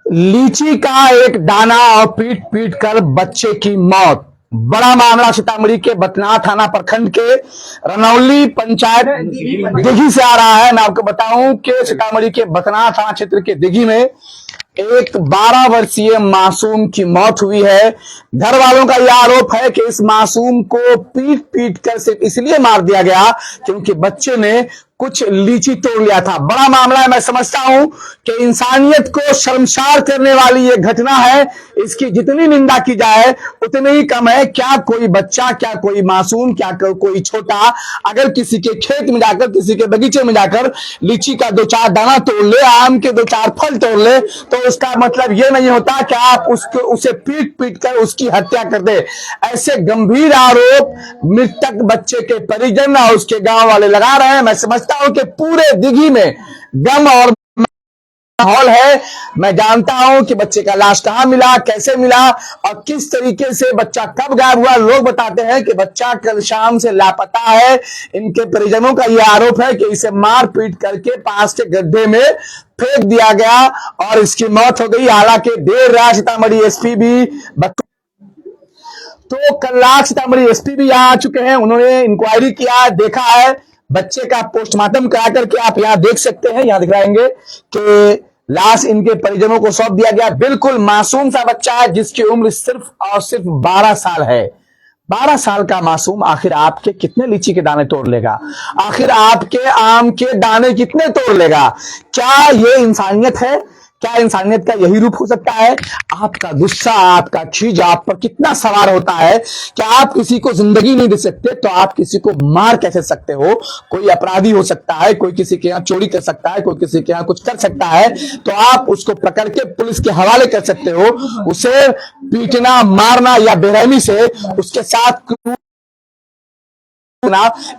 लीची का एक दाना और पीट पीट कर बच्चे की मौत। बड़ा मामला सीतामढ़ी के बथनाहा थाना प्रखंड के रनौली पंचायत दिघी से आ रहा है। मैं आपको बताऊं कि सीतामढ़ी के बथनाहा थाना क्षेत्र के दिघी में एक 12 वर्षीय मासूम की मौत हुई है। घर वालों का यह आरोप है कि इस मासूम को पीट पीट कर सिर्फ इसलिए मार दिया गया क्योंकि बच्चे ने कुछ लीची तोड़ लिया था। बड़ा मामला है। मैं समझता हूं कि इंसानियत को शर्मसार करने वाली ये घटना है। इसकी जितनी निंदा की जाए उतनी ही कम है। क्या कोई बच्चा, क्या कोई मासूम, क्या कोई छोटा अगर किसी के खेत में जाकर, किसी के बगीचे में जाकर लीची का 2-4 दाना तोड़ ले, आम के 2-4 फल तोड़ ले, तो उसका मतलब ये नहीं होता कि आप उसे पीट पीट कर उसकी हत्या कर दे। ऐसे गंभीर आरोप मृतक बच्चे के परिजन और उसके गांव वाले लगा रहे हैं। मैं समझता हूं कि पूरे दिघी में गम और माहौल है। मैं जानता हूं कि बच्चे का लाश कहां मिला, कैसे मिला और किस तरीके से बच्चा कब गायब हुआ। लोग बताते हैं कि बच्चा कल शाम से लापता है। इनके परिजनों का यह आरोप है कि इसे मार पीट करके पास के गड्ढे में फेंक दिया गया और इसकी मौत हो गई। हालांकि देर रात सीतामढ़ी एसपी भी तो कल रात सीतामढ़ी एसपी भी यहाँ आ चुके हैं। उन्होंने इंक्वायरी किया, देखा है, बच्चे का पोस्टमार्टम करा करके आप यहाँ देख सकते हैं। यहाँ दिखाएंगे कि लाश इनके परिजनों को सौंप दिया गया। बिल्कुल मासूम सा बच्चा है जिसकी उम्र सिर्फ और सिर्फ 12 साल है। 12 साल का मासूम आखिर आपके कितने लीची के दाने तोड़ लेगा? आखिर आपके आम के दाने कितने तोड़ लेगा? क्या ये इंसानियत है? क्या इंसानियत का यही रूप हो सकता है? आपका गुस्सा, आपका खीज आप पर कितना सवार होता है। क्या आप किसी को जिंदगी नहीं दे सकते तो आप किसी को मार कैसे सकते हो? कोई अपराधी हो सकता है, कोई किसी के यहाँ चोरी कर सकता है, कोई किसी के यहाँ कुछ कर सकता है, तो आप उसको पकड़ के पुलिस के हवाले कर सकते हो। उसे पीटना, मारना या बेरहमी से उसके साथ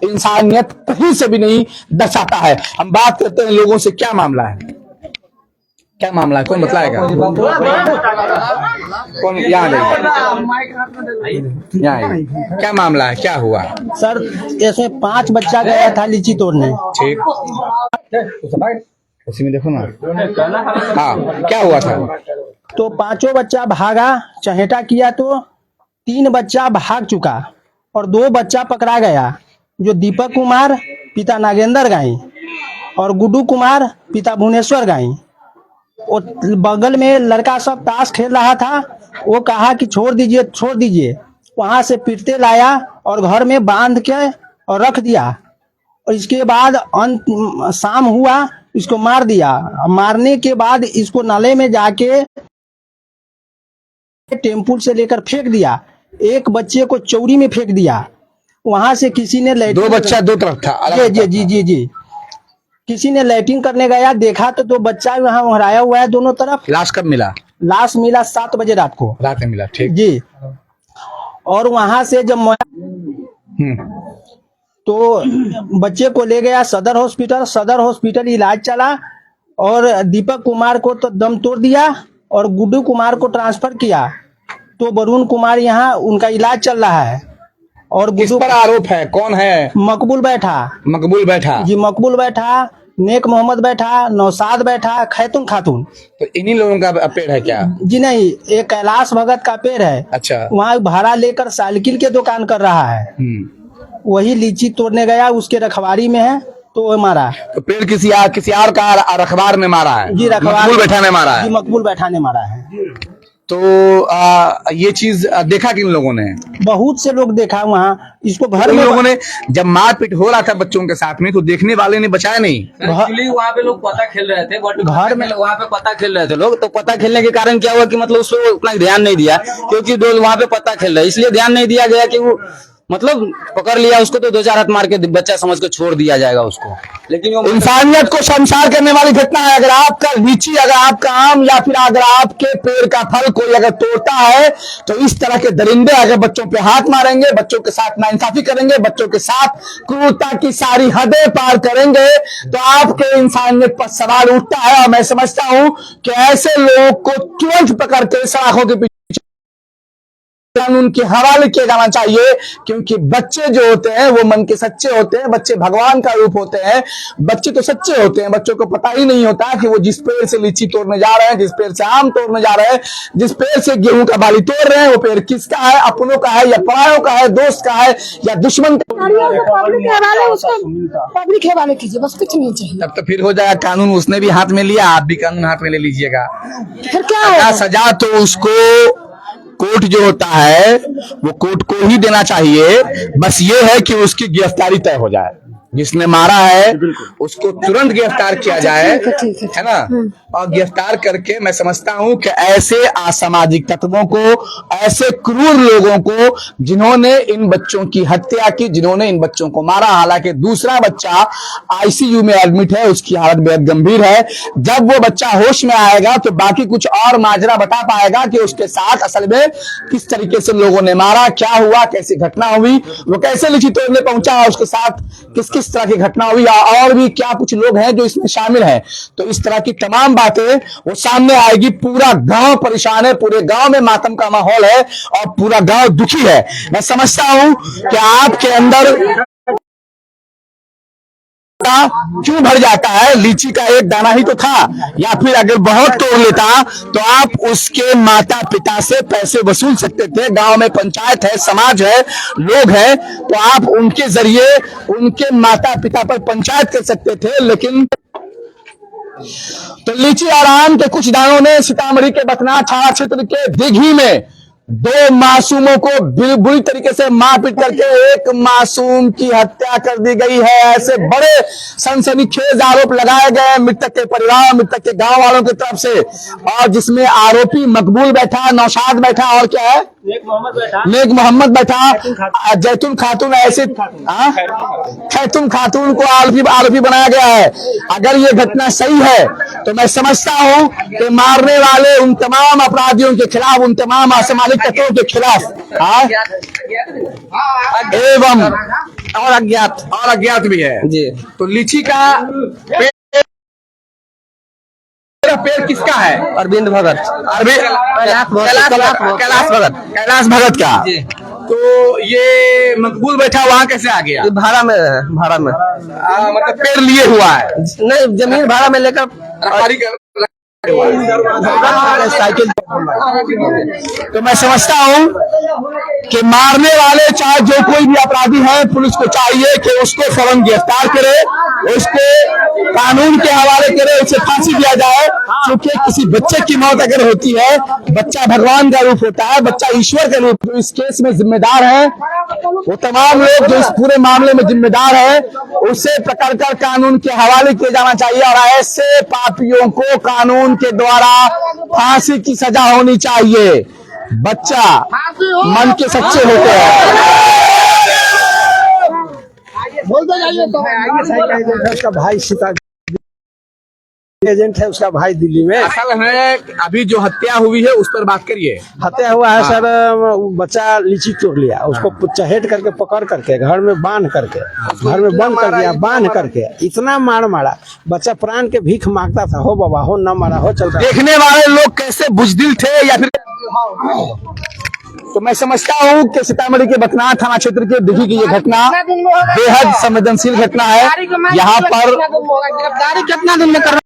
इंसानियत कहीं से भी नहीं दर्शाता है। हम बात करते हैं लोगों से, क्या मामला है, क्या मामला है, कौन बतलाएगा? कौन यहाँ क्या मामला है, क्या हुआ? सर ऐसे 5 बच्चा गया था लीची तोड़ने। ठीक, उसी में देखो ना। हाँ, क्या हुआ था? तो 5 बच्चा भागा, चहेटा किया तो 3 बच्चा भाग चुका और 2 बच्चा पकड़ा गया, जो दीपक कुमार पिता नागेंद्र गाई और गुड्डू कुमार पिता भुवनेश्वर गाई। और बगल में लड़का सब ताश खेल रहा था, वो कहा कि छोड़ दीजिए छोड़ दीजिए। वहां से पीटते लाया और घर में बांध के और रख दिया और इसके बाद शाम हुआ, इसको मार दिया। मारने के बाद इसको नाले में जाके टेम्पू से लेकर फेंक दिया। एक बच्चे को चौरी में फेंक दिया। वहां से किसी ने 2 बच्चा 2 तरफ था। जी जी जी जी, किसी ने लैट्रिन करने गया, देखा तो 2 बच्चा वहाँ उहराया हुआ है दोनों तरफ। लाश कब मिला? लाश मिला 7 बजे रात को। रात में मिला, ठीक जी। और वहां से जब तो बच्चे को ले गया सदर हॉस्पिटल इलाज चला और दीपक कुमार को तो दम तोड़ दिया और गुड्डू कुमार को ट्रांसफर किया। तो वरुण कुमार यहाँ उनका इलाज चल रहा है। और किस पर आरोप है, कौन है? मकबूल बैठा जी, मकबूल बैठा, नेक मोहम्मद बैठा, नौसाद बैठा, खैतुन खातून। तो इन्हीं लोगों का पेड़ है क्या? जी नहीं, एक कैलाश भगत का पेड़ है। अच्छा। वहाँ भाड़ा लेकर साइकिल के दुकान कर रहा है। वही लीची तोड़ने गया, उसके रखवारी में है तो वो मारा। तो पेड़ किसी और का रखवार ने मारा है? जी, रखवार मकबूल बैठा ने मारा है। जी, मकबूल बैठा ने मारा है। तो ये चीज देखा किन लोगों ने? बहुत से लोग देखा वहाँ। इसको घर में लोगों ने जब मारपीट हो रहा था बच्चों के साथ में, तो देखने वाले ने बचाया नहीं। एक्चुअली वहाँ पे लोग पता खेल रहे थे, बट घर में वहाँ पे पता खेल रहे थे लोग। तो पता खेलने के कारण क्या हुआ कि मतलब उस पर उतना ध्यान नहीं दिया, क्योंकि लोग वहाँ पे पता खेल रहे, इसलिए ध्यान नहीं दिया गया कि वो मतलब पकड़ लिया उसको तो 2-4 हाथ मार के बच्चा समझ के छोड़ दिया जाएगा उसको। लेकिन इंसानियत को शर्मसार करने वाली घटना है। अगर आपका लीची, अगर आपका आम या फिर अगर आपके पेड़ का फल कोई अगर तोड़ता है तो इस तरह के दरिंदे अगर बच्चों पे हाथ मारेंगे, बच्चों के साथ नाइंसाफी करेंगे, बच्चों के साथ क्रूरता की सारी हदें पार करेंगे, तो आपके इंसानियत पर सवाल उठता है। और मैं समझता हूं कि ऐसे लोगों को तुरंत पकड़ के सलाखों के कानून के हवाले किया जाना चाहिए, क्योंकि बच्चे जो होते हैं वो मन के सच्चे होते हैं, बच्चे भगवान का रूप होते हैं, बच्चे तो सच्चे होते हैं। बच्चों को पता ही नहीं होता कि वो जिस पेड़ से लीची तोड़ने जा रहे हैं, जिस पेड़ से आम तोड़ने जा रहे हैं, जिस पेड़ से गेहूं का बाली तोड़ रहे हैं, वो पेड़ किसका है, अपनों का है या परायों का है, दोस्त का है या दुश्मन का। पब्लिक हवाले कीजिए, बस कुछ नहीं चाहिए। तब तो फिर हो जाएगा कानून, उसने भी हाथ में लिया, आप भी कानून हाथ में ले लीजिएगा। फिर क्या होगा? सजा तो उसको कोर्ट जो होता है वो कोर्ट को ही देना चाहिए। बस ये है कि उसकी गिरफ्तारी तय हो जाए, जिसने मारा है उसको तुरंत गिरफ्तार किया जाए, है ना। और गिरफ्तार करके मैं समझता हूं कि ऐसे असामाजिक तत्वों को, ऐसे क्रूर लोगों को जिन्होंने इन बच्चों की हत्या की, जिन्होंने इन बच्चों को मारा, हालांकि दूसरा बच्चा आईसीयू में एडमिट है, उसकी हालत बेहद गंभीर है। जब वो बच्चा होश में आएगा तो बाकी कुछ और माजरा बता पाएगा कि उसके साथ असल में किस तरीके से लोगों ने मारा, क्या हुआ, कैसी घटना हुई, वो कैसे लीची तोड़ने पहुंचा, उसके साथ किस किस तरह की घटना हुई, और भी क्या कुछ लोग हैं जो इसमें शामिल हैं। तो इस तरह की तमाम बातें वो सामने आएगी। पूरा गांव परेशान है, पूरे गांव में मातम का माहौल है और पूरा गांव दुखी है। मैं समझता हूं कि आपके अंदर क्यों भर जाता है, लीची का एक दाना ही तो था, या फिर अगर बहुत तोड़ लेता तो आप उसके माता पिता से पैसे वसूल सकते थे। गांव में पंचायत है, समाज है, लोग हैं, तो आप उनके जरिए उनके माता पिता पर पंचायत कर सकते थे। लेकिन तो लीची और आम के कुछ दानों ने सीतामढ़ी के बथनाहा थाना क्षेत्र के दिघी में 2 मासूमों को बुरी तरीके से मारपीट करके एक मासूम की हत्या कर दी गई है। ऐसे बड़े सनसनीखेज आरोप लगाए गए मृतक के परिवार, मृतक के गांव वालों की तरफ से, और जिसमें आरोपी मकबूल बैठा, नौशाद बैठा और क्या है, नेक मोहम्मद बैठा, जैतून खातून, ऐसे खैतुम खातून को आरोपी बनाया गया है। अगर ये घटना सही है तो मैं समझता हूं कि मारने वाले उन तमाम अपराधियों के खिलाफ, उन तमाम असामाजिक तत्वों के खिलाफ एवं और अज्ञात भी है जी। तो लीची का पेड़ किसका है? अरविंद भगत, कैलाश भगत का। तो ये मकबूल बैठा वहाँ कैसे आ गया? भाड़ा में मतलब पेड़ लिए हुआ है? नहीं, जमीन भाड़ा में लेकर साइकिल। तो मैं समझता हूं कि मारने वाले चाहे जो कोई भी अपराधी है, पुलिस को चाहिए कि उसको फौरन गिरफ्तार करे, उसको कानून के हवाले करे, उसे फांसी दिया जाए। क्योंकि किसी बच्चे की मौत अगर होती है, बच्चा भगवान का रूप होता है, बच्चा ईश्वर का रूप। तो इस केस में जिम्मेदार है वो तमाम लोग जो इस पूरे मामले में जिम्मेदार है, उसे पकड़ कर कानून के हवाले किया जाना चाहिए। और ऐसे पापियों को कानून के द्वारा फांसी की सजा होनी चाहिए। बच्चा मन के सच्चे होते हैं। उसका भाई सीता एजेंट है, उसका भाई दिल्ली में। असल है अभी जो हत्या हुई है उस पर बात करिए। हत्या हुआ है सर, बच्चा लीची तोड़ लिया, उसको चहेट करके पकड़ करके घर में बांध करके, घर में बंद कर दिया, बांध करके इतना मारा, बच्चा प्राण के भीख मांगता था, हो बाबा हो, न मारा हो, चलता। देखने वाले लोग कैसे बुजदिल थे या फिर। तो मैं समझता हूं कि सीतामढ़ी के बथनाहा थाना क्षेत्र के दिघी की ये घटना बेहद संवेदनशील घटना है। यहाँ पर गिरफ्तारी कितना दिन में